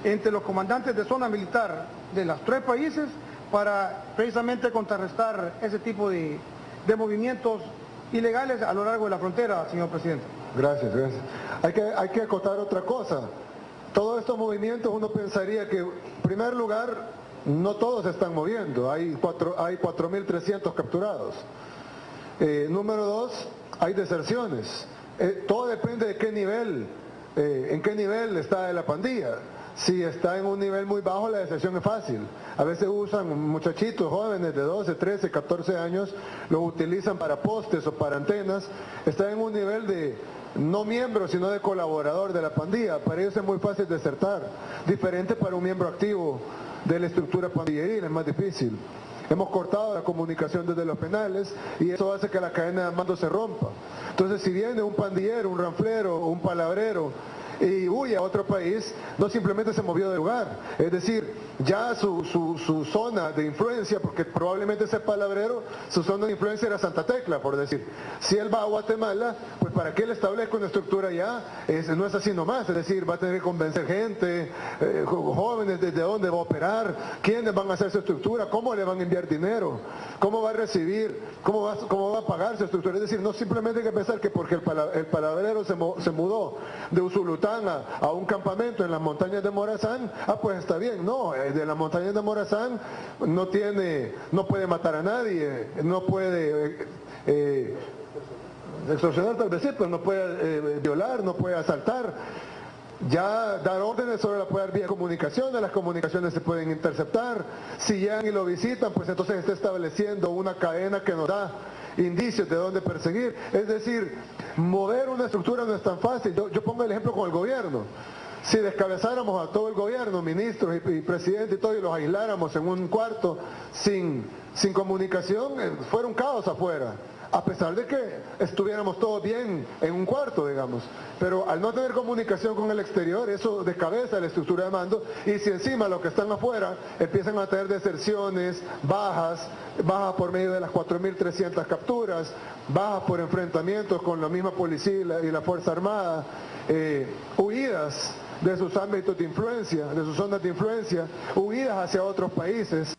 entre los comandantes de zona militar de los 3 países para precisamente contrarrestar ese tipo de movimientos ilegales a lo largo de la frontera, señor presidente. Gracias. Hay que acotar otra cosa. Todos estos movimientos uno pensaría que, en primer lugar, no todos se están moviendo, hay 4.300 capturados. Número 2, hay deserciones. Todo depende de qué nivel, en qué nivel está la pandilla. Si está en un nivel muy bajo, la deserción es fácil. A veces usan muchachitos jóvenes de 12, 13, 14 años, los utilizan para postes o para antenas. Está en un nivel de no miembro, sino de colaborador de la pandilla. Para ellos es muy fácil desertar. Diferente para un miembro activo de la estructura pandilleril, es más difícil. Hemos cortado la comunicación desde los penales y eso hace que la cadena de mando se rompa. Entonces, si viene un pandillero, un ranflero o un palabrero y huye a otro país, no simplemente se movió de lugar, es decir, ya su zona de influencia, porque probablemente ese palabrero, su zona de influencia era Santa Tecla, por decir. Si él va a Guatemala, pues para que él establezca una estructura allá, no es así nomás, es decir, va a tener que convencer gente, jóvenes, desde dónde va a operar, quiénes van a hacer su estructura, cómo le van a enviar dinero, cómo va a recibir, cómo va a pagar su estructura. Es decir, no simplemente hay que pensar que porque el palabrero se mudó de Usulután a un campamento en las montañas de Morazán, pues está bien. No, de las montañas de Morazán no puede matar a nadie, no puede extorsionar tal vez sí, pero no puede violar, no puede asaltar. Ya dar órdenes solo la puede dar vía comunicaciones, las comunicaciones se pueden interceptar. Si llegan y lo visitan, pues entonces está estableciendo una cadena que nos da indicios de dónde perseguir. Es decir, mover una estructura no es tan fácil. Yo pongo el ejemplo con el gobierno. Si descabezáramos a todo el gobierno, ministros y presidente y todo, y los aisláramos en un cuarto sin comunicación, fuera un caos afuera. A pesar de que estuviéramos todos bien en un cuarto, digamos. Pero al no tener comunicación con el exterior, eso descabeza la estructura de mando, y si encima los que están afuera empiezan a tener deserciones, bajas por medio de las 4.300 capturas, bajas por enfrentamientos con la misma policía y la Fuerza Armada, huidas de sus ámbitos de influencia, de sus zonas de influencia, huidas hacia otros países,